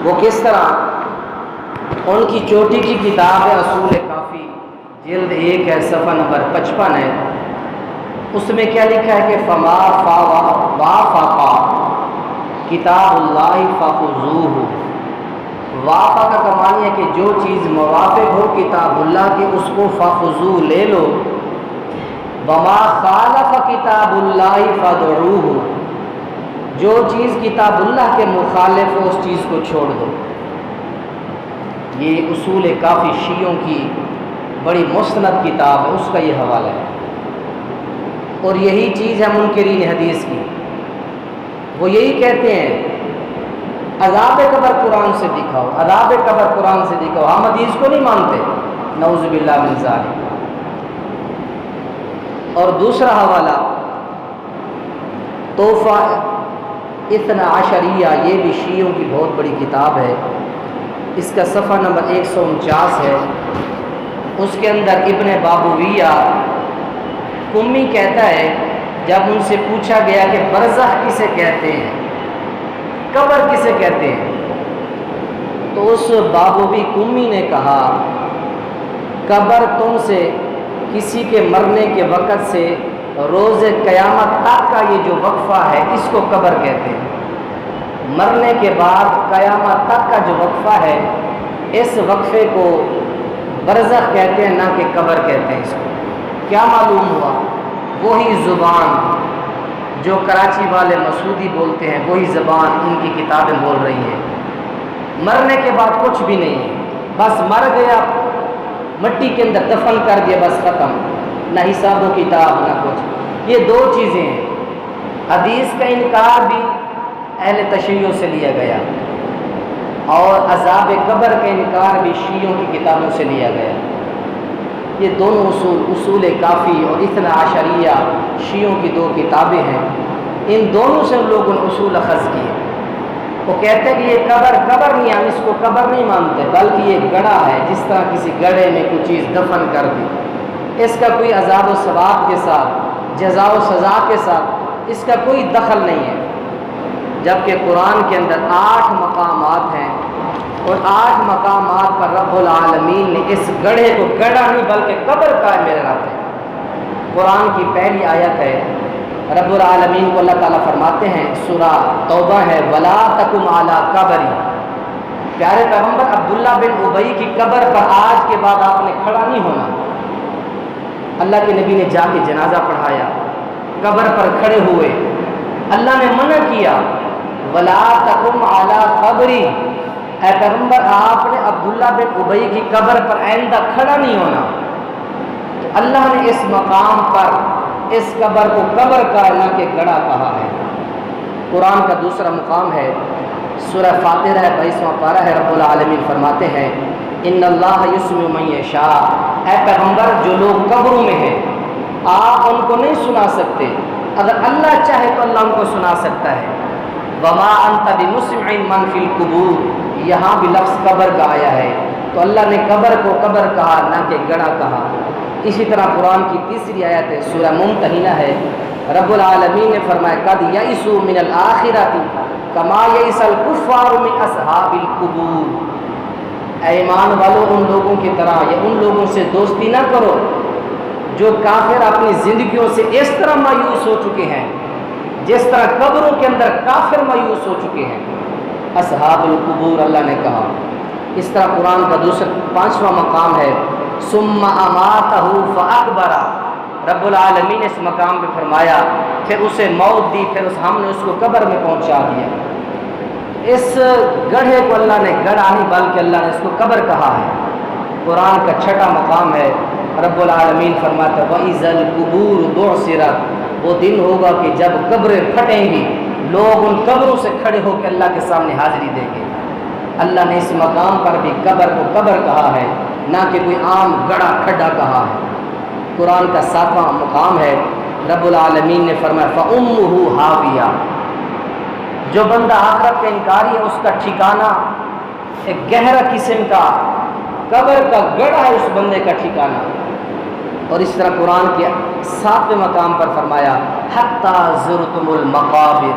وہ کس طرح ان کی چوٹی کی کتاب ہے اصول کافی، جلد 1 ہے، صفحہ نمبر 55 ہے، اس میں کیا لکھا ہے کہ فما وافقا کتاب اللہ فخذوہ، وافقہ کا معنی ہے کہ جو چیز موافق ہو کتاب اللہ کے اس کو فخذوہ لے لو، وما خالف کتاب اللہ فدعوہ، جو چیز کتاب اللہ کے مخالف ہو اس چیز کو چھوڑ دو۔ یہ اصول کافی شیعوں کی بڑی مستند کتاب ہے، اس کا یہ حوالہ ہے، اور یہی چیز ہے منکرین حدیث کی۔ وہ یہی کہتے ہیں عذاب قبر قرآن سے دکھاؤ، عذاب قبر قرآن سے دکھاؤ، ہم حدیث کو نہیں مانتے، نعوذ باللہ من ذالک۔ اور دوسرا حوالہ تحفہ اثنا عشریہ، یہ بھی شیعوں کی بہت بڑی کتاب ہے، اس کا صفحہ نمبر 149 ہے، اس کے اندر ابن بابویہ قمی کہتا ہے جب ان سے پوچھا گیا کہ برزخ کسے کہتے ہیں، قبر کسے کہتے ہیں، تو اس بابوی قمی نے کہا قبر تم سے کسی کے مرنے کے وقت سے روز قیامت تک کا یہ جو وقفہ ہے اس کو قبر کہتے ہیں، مرنے کے بعد قیامت تک کا جو وقفہ ہے اس وقفے کو برزخ کہتے ہیں، نہ کہ قبر کہتے ہیں۔ اس کو کیا معلوم ہوا؟ وہی زبان جو کراچی والے مسعودی بولتے ہیں، وہی زبان ان کی کتابیں بول رہی ہیں۔ مرنے کے بعد کچھ بھی نہیں ہے، بس مر گیا، مٹی کے اندر دفن کر دیا، بس ختم، نہ حساب و کتاب نہ کچھ۔ یہ دو چیزیں ہیں، حدیث کا انکار بھی اہل تشیع سے لیا گیا اور عذاب قبر کا انکار بھی شیعوں کی کتابوں سے لیا گیا۔ یہ دونوں اصول کافی اور اثنا عشریہ شیعوں کی 2 کتابیں ہیں، ان دونوں سے لوگوں نے اصول اخذ کیے۔ وہ کہتے ہیں کہ یہ قبر نہیں، ہم اس کو قبر نہیں مانتے، بلکہ یہ گڑھا ہے، جس طرح کسی گڑھے میں کوئی چیز دفن کر دی، اس کا کوئی عذاب و ثواب کے ساتھ، جزا و سزا کے ساتھ اس کا کوئی دخل نہیں ہے۔ جبکہ قرآن کے اندر 8 مقامات ہیں، اور 8 مقامات پر رب العالمین نے اس گڑھے کو گڑھا نہیں بلکہ قبر قائم رکھا ہے۔ قرآن کی پہلی آیت ہے، رب العالمین کو اللہ تعالیٰ فرماتے ہیں، سورہ توبہ ہے، وَلَا تَقُمْ عَلَىٰ قَبْرِ، پیارے پیغمبر عبداللہ بن ابی کی قبر پر آج کے بعد آپ نے کھڑا نہیں ہونا۔ اللہ کے نبی نے جا کے جنازہ پڑھایا، قبر پر کھڑے ہوئے، اللہ نے منع کیا وَلَا تَقُمْ عَلَىٰ قَبْرِ، اے پیغمبر آپ نے عبداللہ بن ابی کی قبر پر آئندہ کھڑا نہیں ہونا۔ تو اللہ نے اس مقام پر اس قبر کو قبر کا نہ کہ گڑھا کہا ہے۔ قرآن کا دوسرا مقام ہے، سورہ فاتر ہے، 22واں پارہ ہے، رب العالمین فرماتے ہیں ان اللہ یسمع من یشاء، اے پیغمبر جو لوگ قبروں میں ہیں آپ ان کو نہیں سنا سکتے، اگر اللہ چاہے تو اللہ ان کو سنا سکتا ہے۔ وما انت بمسمع من فی القبور، یہاں بھی لفظ قبر کا آیا ہے، تو اللہ نے قبر کو قبر کہا نہ کہ گڑھا کہا۔ اسی طرح قرآن کی تیسری آیت ہے، سورہ ممتحنہ ہے، رب العالمین نے فرمایا قد یئسوا من الآخرۃ کما یئس الکفار من اصحاب القبور، اے ایمان والو ان لوگوں کی طرح یا ان لوگوں سے دوستی نہ کرو جو کافر اپنی زندگیوں سے اس طرح مایوس ہو چکے ہیں جس طرح قبروں کے اندر کافر مایوس ہو چکے ہیں۔ اصحاب القبور اللہ نے کہا۔ اس طرح قرآن کا دوسرا 5واں مقام ہے، ثم اماتہ فاقبرہ، رب العالمین نے اس مقام پہ فرمایا پھر اسے موت دی، پھر ہم نے اس کو قبر میں پہنچا دیا۔ اس گڑھے کو اللہ نے گڑھا نہیں بلکہ اللہ نے اس کو قبر کہا ہے۔ قرآن کا 6واں مقام ہے، رب العالمین فرماتا ہے وَإِذَا الْقُبُورُ بُعْثِرَتْ، وہ دن ہوگا کہ جب قبریں پھٹیں گی، لوگ ان قبروں سے کھڑے ہو کے اللہ کے سامنے حاضری دیں گے۔ اللہ نے اس مقام پر بھی قبر کو قبر کہا ہے، نہ کہ کوئی عام گڑھا کھڈا کہا ہے۔ قرآن کا 7واں مقام ہے، رب العالمین نے فرمایا فَأُمُّهُ هَاوِيَةٌ، جو بندہ آخرت کا انکاری ہے اس کا ٹھکانہ ایک گہرا قسم کا قبر کا گڑھا ہے، اس بندے کا ٹھکانہ۔ اور اس طرح قرآن کے 7ویں مقام پر فرمایا حَتَّى زُرْتُمُ الْمَقَابِرَ،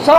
100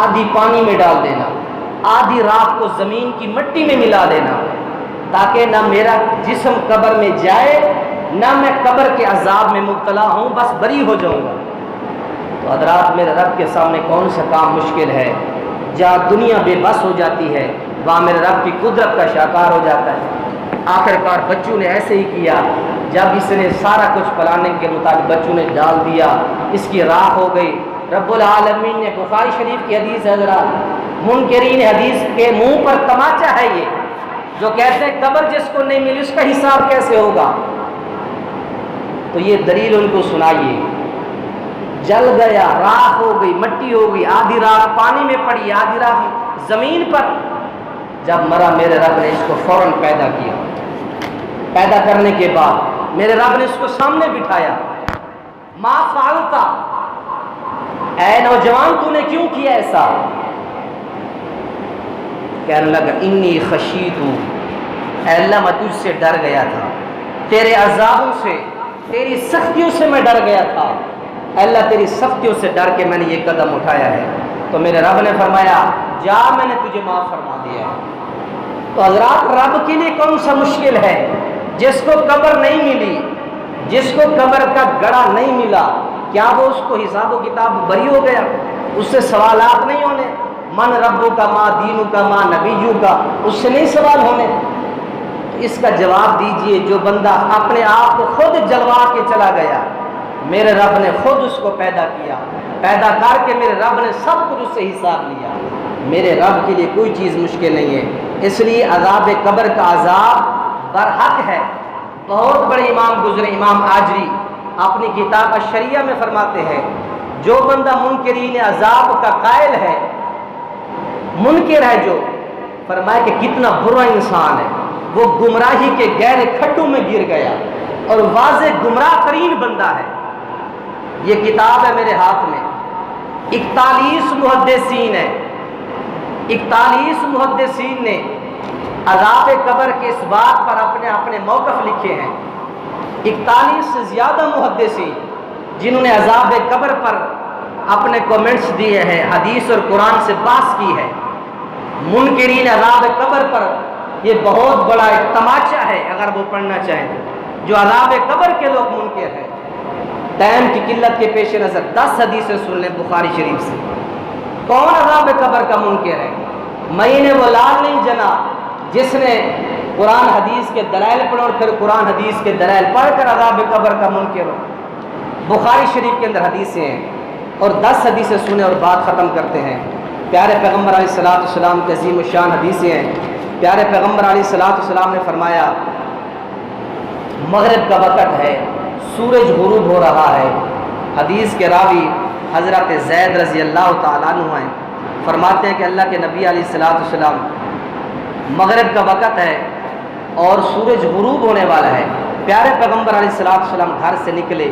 آدھی پانی میں ڈال دینا، آدھی رات کو زمین کی مٹی میں ملا دینا، تاکہ نہ میرا جسم قبر میں جائے نہ میں قبر کے عذاب میں مبتلا ہوں، بس بری ہو جاؤں گا۔ تو حضرات میرے رب کے سامنے کون سا کام مشکل ہے؟ جہاں دنیا بے بس ہو جاتی ہے وہاں میرے رب کی قدرت کا شاکار ہو جاتا ہے۔ آخر کار بچوں نے ایسے ہی کیا، جب اس نے سارا کچھ پلاننگ کے مطابق بچوں نے ڈال دیا، اس کی راکھ ہو گئی۔ رب العالمین نے بخاری شریف کی حدیث ہے، حضرات منکرین حدیث کے منہ پر تماچا ہے یہ، جو کہتے ہیں قبر جس کو نہیں ملی اس کا حساب کیسے ہوگا؟ تو یہ دلیل ان کو سنائیے۔ جل گیا، راکھ ہو گئی، مٹی ہو گئی، آدھی رات پانی میں پڑی، آدھی رات زمین پر۔ جب مرا میرے رب نے اس کو فوراً پیدا کیا، پیدا کرنے کے بعد میرے رب نے اس کو سامنے بٹھایا۔ ما فعلتا، اے نوجوان تو نے کیوں کیا ایسا؟ کہنے لگا انی خشیت، اے اللہ میں تجھ سے ڈر گیا تھا، تیرے عذابوں سے، تیری سختیوں سے میں ڈر گیا تھا، اے اللہ تیری سختیوں سے ڈر کے میں نے یہ قدم اٹھایا ہے۔ تو میرے رب نے فرمایا جا، میں نے تجھے معاف فرما دیا۔ تو حضرات رب کے لیے کون سا مشکل ہے؟ جس کو قبر نہیں ملی، جس کو قبر کا گڑھا نہیں ملا، کیا وہ اس کو حساب و کتاب بری ہو گیا؟ اس سے سوالات نہیں ہونے؟ من ربو کا، ماں دینو کا، ماں نبیو کا، اس سے نہیں سوال ہونے؟ اس کا جواب دیجئے جو بندہ اپنے آپ کو خود جلوا کے چلا گیا، میرے رب نے خود اس کو پیدا کیا، پیدا کر کے میرے رب نے سب کچھ اس سے حساب لیا۔ میرے رب کے لیے کوئی چیز مشکل نہیں ہے، اس لیے عذاب قبر کا عذاب برحق ہے۔ بہت بڑے امام گزرے، امام آجری اپنی کتاب الشریعہ میں فرماتے ہیں جو بندہ منکرین عذاب کا قائل ہے، منکر ہے جو، فرمایا کہ کتنا برا انسان ہے، وہ گمراہی کے گہرے کھڈوں میں گر گیا اور واضح گمراہ ترین بندہ ہے۔ یہ کتاب ہے میرے ہاتھ میں، 41 محدثین ہے، 41 محدثین نے عذاب قبر کے اس بات پر اپنے اپنے موقف لکھے ہیں۔ 41 سے زیادہ محدثین جنہوں نے عذاب قبر پر اپنے کومنٹس دیے ہیں، حدیث اور قرآن سے بحث کی ہے۔ منکرین عذاب قبر پر یہ بہت بڑا ایک تماچا ہے، اگر وہ پڑھنا چاہیں جو عذاب قبر کے لوگ منکر ہیں۔ ٹائم کی قلت کے پیش نظر 10 حدیثیں سن لیں بخاری شریف سے۔ کون عذاب قبر کا منکر ہے؟ میں نے وہ لال نہیں جنا جس نے قرآن حدیث کے دلائل پڑھ اور پھر قرآن حدیث کے دلائل پڑھ کر عذاب قبر کا منکر ہو۔ بخاری شریف کے اندر حدیثیں ہیں اور 10 حدیثیں سنیں اور بات ختم کرتے ہیں۔ پیارے پیغمبر علیہ السلام کی عظیم الشان حدیثیں ہیں۔ پیارے پیغمبر علیہ السلام نے فرمایا مغرب کا وقت ہے، سورج غروب ہو رہا ہے۔ حدیث کے راوی حضرت زید رضی اللہ تعالیٰ عنہ ہیں، فرماتے ہیں کہ اللہ کے نبی علیہ السلام مغرب کا وقت ہے اور سورج غروب ہونے والا ہے۔ پیارے پیغمبر علیہ السلام گھر سے نکلے،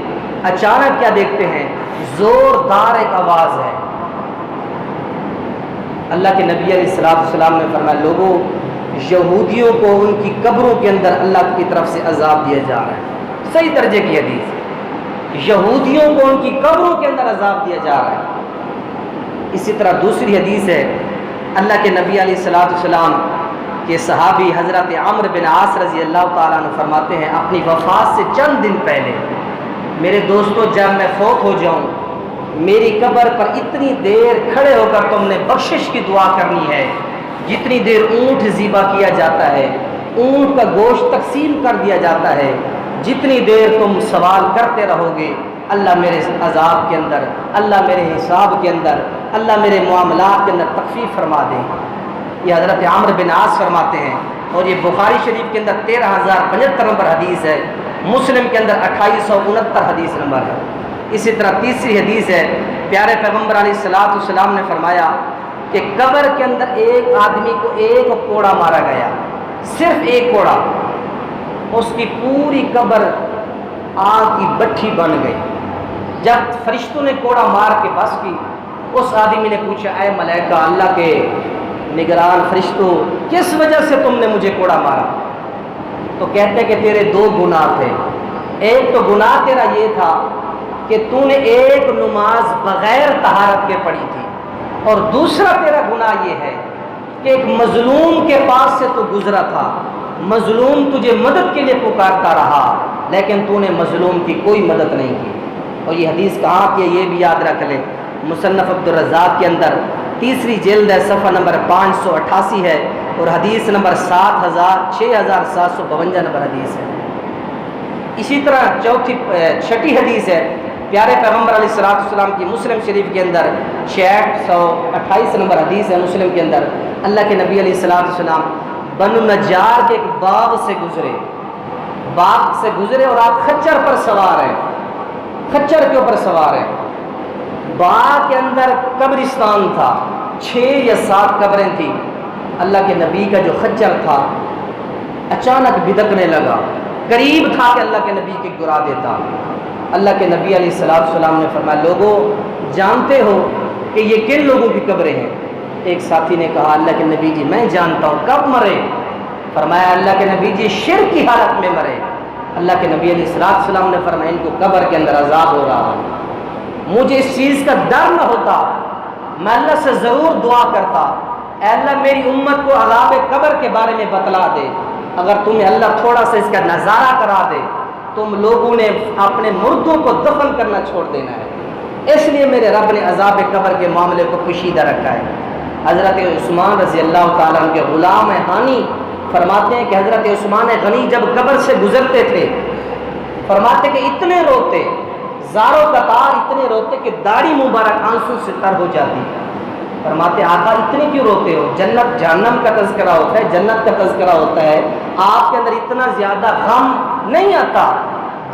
اچانک کیا دیکھتے ہیں؟ زوردار ایک آواز ہے۔ اللہ کے نبی علیہ السلام نے فرمایا لوگوں، یہودیوں کو ان کی قبروں کے اندر اللہ کی طرف سے عذاب دیا جا رہا ہے۔ صحیح درجے کی حدیث، یہودیوں کو ان کی قبروں کے اندر عذاب دیا جا رہا ہے۔ اسی طرح دوسری حدیث ہے، اللہ کے نبی علیہ السلام کے صحابی حضرت عمرو بن عاص رضی اللہ تعالیٰ عنہ فرماتے ہیں اپنی وفات سے چند دن پہلے، میرے دوستو جب میں فوت ہو جاؤں میری قبر پر اتنی دیر کھڑے ہو کر تم نے بخشش کی دعا کرنی ہے جتنی دیر اونٹ ذبح کیا جاتا ہے، اونٹ کا گوشت تقسیم کر دیا جاتا ہے، جتنی دیر تم سوال کرتے رہو گے اللہ میرے عذاب کے اندر، اللہ میرے حساب کے اندر، اللہ میرے معاملات کے اندر تخفیف فرما دیں۔ یہ حضرت عمرو بن عاص فرماتے ہیں اور یہ بخاری شریف کے اندر 13075 نمبر حدیث ہے، مسلم کے اندر 2869 حدیث نمبر ہے۔ اسی طرح تیسری حدیث ہے، پیارے پیغمبر علیہ السلام نے فرمایا کہ قبر کے اندر ایک آدمی کو ایک کوڑا مارا گیا، صرف ایک کوڑا، اس کی پوری قبر آگ کی بٹھی بن گئی۔ جب فرشتوں نے کوڑا مار کے بس کی، اس آدمی نے پوچھا اے ملائکہ، اللہ کے نگران فرشتوں، کس وجہ سے تم نے مجھے کوڑا مارا؟ تو کہتے کہ تیرے 2 گناہ تھے۔ ایک تو گناہ تیرا یہ تھا کہ تو نے ایک نماز بغیر طہارت کے پڑھی تھی، اور دوسرا تیرا گناہ یہ ہے کہ ایک مظلوم کے پاس سے تو گزرا تھا، مظلوم تجھے مدد کے لیے پکارتا رہا، لیکن تو نے مظلوم کی کوئی مدد نہیں کی۔ اور یہ حدیث کہاں کی ہے یہ بھی یاد رکھ لے، مصنف عبدالرزاق کے اندر تیسری جلد ہے، صفحہ نمبر 588 ہے، اور حدیث نمبر 6752 نمبر حدیث ہے۔ اسی طرح چھٹی حدیث ہے پیارے پیغمبر علیہ السلام کی مسلم شریف کے اندر 628 نمبر حدیث ہے مسلم کے اندر، اللہ کے نبی علیہ السلام بنو نجار کے ایک باغ سے گزرے اور آپ خچر پر سوار ہیں، خچر کے اوپر سوار ہیں۔ باغ کے اندر قبرستان تھا، 6 یا 7 قبریں تھیں۔ اللہ کے نبی کا جو خچر تھا اچانک بدکنے لگا، قریب تھا کہ اللہ کے نبی کے گرا دیتا۔ اللہ کے نبی علیہ السلام نے فرمایا لوگوں جانتے ہو کہ یہ کن لوگوں کی قبریں ہیں؟ ایک ساتھی نے کہا اللہ کے نبی جی میں جانتا ہوں۔ کب مرے؟ فرمایا اللہ کے نبی جی شرک کی حالت میں مرے۔ اللہ کے نبی علیہ السلام نے فرمایا ان کو قبر کے اندر عذاب ہو رہا ہے۔ مجھے اس چیز کا ڈر نہ ہوتا، میں اللہ سے ضرور دعا کرتا اے اللہ میری امت کو عذاب قبر کے بارے میں بتلا دے۔ اگر تمہیں اللہ تھوڑا سا اس کا نظارہ کرا دے، تم لوگوں نے اپنے مردوں کو دفن کرنا چھوڑ دینا ہے۔ اس لیے میرے رب نے عذاب قبر کے معاملے کو پوشیدہ رکھا ہے۔ حضرت عثمان رضی اللہ تعالیٰ عنہ کے غلام ہانی فرماتے ہیں کہ حضرت عثمان غنی جب قبر سے گزرتے تھے فرماتے کہ اتنے روتے، زاروں قطار اتنے روتے کہ داڑھی مبارک آنسو سے تر ہو جاتی۔ فرماتے آقا اتنے کیوں روتے ہو؟ جنت جہنم کا تذکرہ ہوتا ہے، جنت کا تذکرہ ہوتا ہے، آپ کے اندر اتنا زیادہ غم نہیں آتا،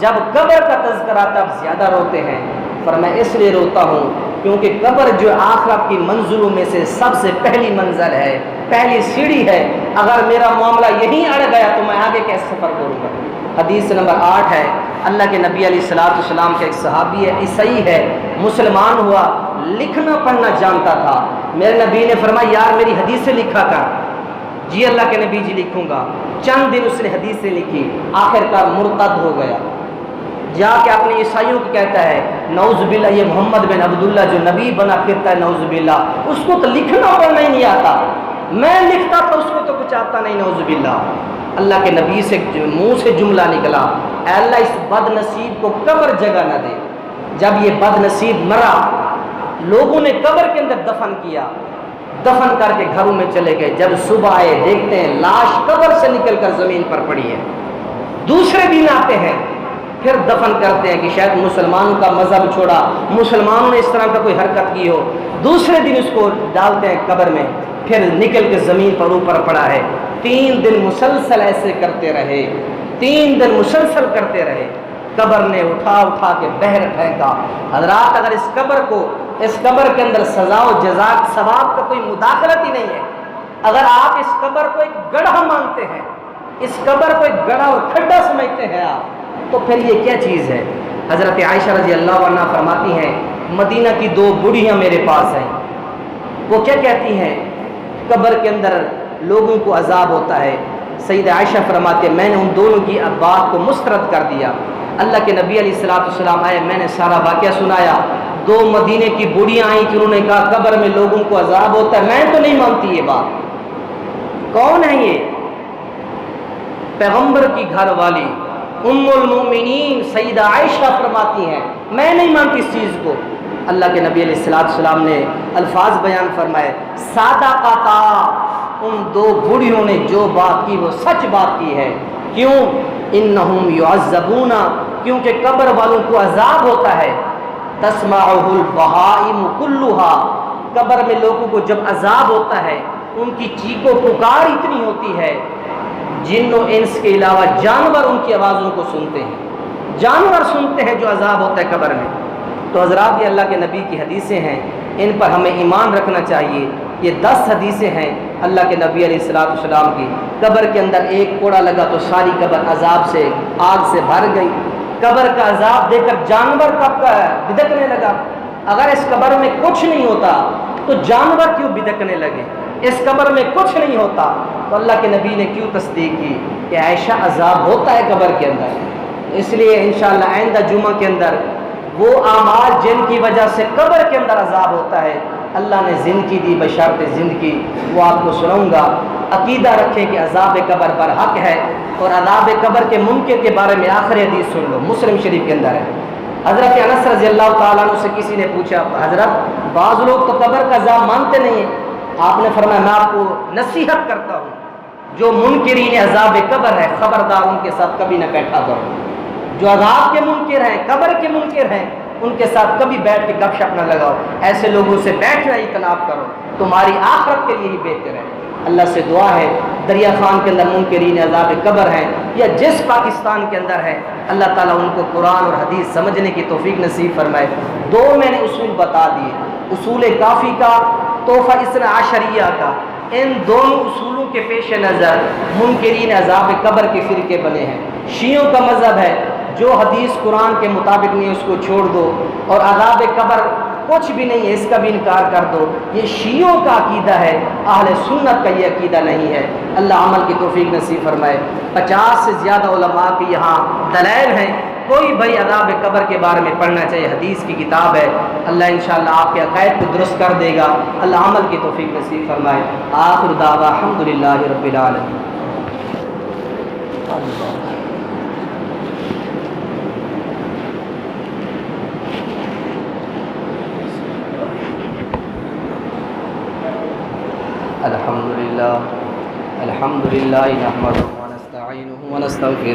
جب قبر کا تذکرہ آتا اب زیادہ روتے ہیں۔ فرمایا اس لیے روتا ہوں کیونکہ قبر جو آخرت کی منزلوں میں سے سب سے پہلی منزل ہے، پہلی سیڑھی ہے، اگر میرا معاملہ یہیں اڑ گیا تو میں آگے کیسے سفر کروں گا؟ حدیث نمبر 8 ہے، اللہ کے نبی علیہ السلام کے ایک صحابی ہے، عیسائی ہے، مسلمان ہوا، لکھنا پڑھنا جانتا تھا۔ میرے نبی نے فرمایا یار میری حدیثیں لکھا کر۔ جی اللہ کے نبی جی لکھوں گا۔ چند دن اس نے حدیثیں لکھی، آخرکار مرتد ہو گیا، جا کے اپنے عیسائیوں کو کہتا ہے نعوذ باللہ یہ محمد بن عبداللہ جو نبی بنا پھرتا ہے نعوذ باللہ، اس کو تو لکھنا پڑھنا ہی نہیں آتا، میں لکھتا تو اس کو تو کچھ آتا نہیں نعوذ باللہ۔ اللہ کے نبی سے منہ سے جملہ نکلا اے اللہ اس بد نصیب کو قبر جگہ نہ دے۔ جب یہ بد نصیب مرا لوگوں نے قبر کے اندر دفن کیا، دفن کر کے گھروں میں چلے گئے، جب صبح آئے دیکھتے ہیں لاش قبر سے نکل کر زمین پر پڑی ہے۔ دوسرے دن آتے ہیں پھر دفن کرتے ہیں کہ شاید مسلمانوں کا مذہب چھوڑا، مسلمانوں نے اس طرح کا کوئی حرکت کی ہو، دوسرے دن اس کو ڈالتے ہیں قبر میں، پھر نکل کے زمین پر اوپر پڑا ہے۔ 3 دن مسلسل ایسے کرتے رہے، 3 دن مسلسل کرتے رہے، قبر نے اٹھا اٹھا کے بہر پھینکا۔ حضرات اگر اس قبر کے اندر سزا و جزا ثواب کا کوئی مداخلت ہی نہیں ہے، اگر آپ اس قبر کو ایک گڑھا مانتے ہیں، اس قبر کو ایک گڑھا اور کھڈا سمجھتے ہیں آپ، تو پھر یہ کیا چیز ہے؟ حضرت عائشہ رضی اللہ عنہ فرماتی ہیں مدینہ کی 2 بوڑھیاں میرے پاس ہیں، وہ کیا کہتی ہیں قبر کے اندر لوگوں کو عذاب ہوتا ہے۔ سیدہ عائشہ فرماتے ہیں میں نے ان دونوں کی بات کو مسترد کر دیا۔ اللہ کے نبی علیہ السلام آئے، میں نے سارا واقعہ سنایا۔ 2 مدینے کی بوڑھیاں آئیں کہ انہوں نے کہا قبر میں لوگوں کو عذاب ہوتا ہے، میں تو نہیں مانتی یہ بات۔ کون ہے یہ؟ پیغمبر کی گھر والی ام المؤمنین سیدہ عائشہ فرماتی ہیں میں نہیں مانتی اس چیز کو۔ اللہ کے نبی علیہ السلام نے الفاظ بیان فرمائے صادقتا، ان 2 بوڑھیوں نے جو بات کی وہ سچ بات کی ہے۔ کیوں؟ انہم یعذبون، کیونکہ قبر والوں کو عذاب ہوتا ہے۔ تسمعہ البہائم کلھا، قبر میں لوگوں کو جب عذاب ہوتا ہے ان کی چیخ و پکار اتنی ہوتی ہے، جن و انس کے علاوہ جانور ان کی آوازوں کو سنتے ہیں، جانور سنتے ہیں جو عذاب ہوتا ہے قبر میں۔ تو حضرات یہ اللہ کے نبی کی حدیثیں ہیں، ان پر ہمیں ایمان رکھنا چاہیے۔ یہ 10 حدیثیں ہیں اللہ کے نبی علیہ السلام کی۔ قبر کے اندر ایک کوڑا لگا تو ساری قبر عذاب سے آگ سے بھر گئی۔ قبر کا عذاب دے کر جانور کب کا بدکنے لگا۔ اگر اس قبر میں کچھ نہیں ہوتا تو جانور کیوں بدکنے لگے؟ اس قبر میں کچھ نہیں ہوتا تو اللہ کے نبی نے کیوں تصدیق کی کہ عائشہ عذاب ہوتا ہے قبر کے اندر؟ اس لیے انشاءاللہ آئندہ جمعہ کے اندر وہ اعمال جن کی وجہ سے قبر کے اندر عذاب ہوتا ہے اللہ نے زندگی دی بشرط زندگی، وہ آپ کو سناؤں گا۔ عقیدہ رکھیں کہ عذاب قبر پر حق ہے، اور عذاب قبر کے منکر کے بارے میں آخری حدیث سن لو، مسلم شریف کے اندر ہے۔ حضرت انس رضی اللہ تعالیٰ عنہ سے کسی نے پوچھا، حضرت بعض لوگ تو قبر کا عذاب مانتے نہیں ہیں، آپ نے فرمایا میں آپ کو نصیحت کرتا ہوں، جو منکرین عذاب قبر ہے خبردار ان کے ساتھ کبھی نہ بیٹھا کرو۔ جو عذاب کے منکر ہیں، قبر کے منکر ہیں، ان کے ساتھ کبھی بیٹھ کے گپ شپ نہ لگاؤ، ایسے لوگوں سے بیٹھنا اجتناب کرو، تمہاری آخرت کے لیے ہی بہتر ہے۔ اللہ سے دعا ہے دریا خان کے اندر منکرین عذاب قبر ہیں یا جس پاکستان کے اندر ہے، اللہ تعالیٰ ان کو قرآن اور حدیث سمجھنے کی توفیق نصیب فرمائے۔ دو میں نے اصول بتا دیے، اصول کافی کا، تحفہ اثنا عشریہ کا۔ ان دونوں اصولوں کے پیش نظر منکرین عذاب قبر کے فرقے بنے ہیں۔ شیعوں کا مذہب ہے جو حدیث قرآن کے مطابق نہیں اس کو چھوڑ دو، اور عذاب قبر کچھ بھی نہیں ہے اس کا بھی انکار کر دو۔ یہ شیعوں کا عقیدہ ہے، اہل سنت کا یہ عقیدہ نہیں ہے۔ اللہ عمل کی توفیق نصیب فرمائے۔ 50 سے زیادہ علماء کی یہاں دلائل ہیں، کوئی بھائی عذاب قبر کے بارے میں پڑھنا چاہیے، حدیث کی کتاب ہے، اللہ انشاءاللہ آپ کے عقائد کو درست کر دے گا۔ اللہ عمل کی توفیق نصیب فرمائے۔ آخر دعوا الحمدللہ رب العالمین۔ الحمدللہ نحمدہ ونستعینہ ونستغفرہ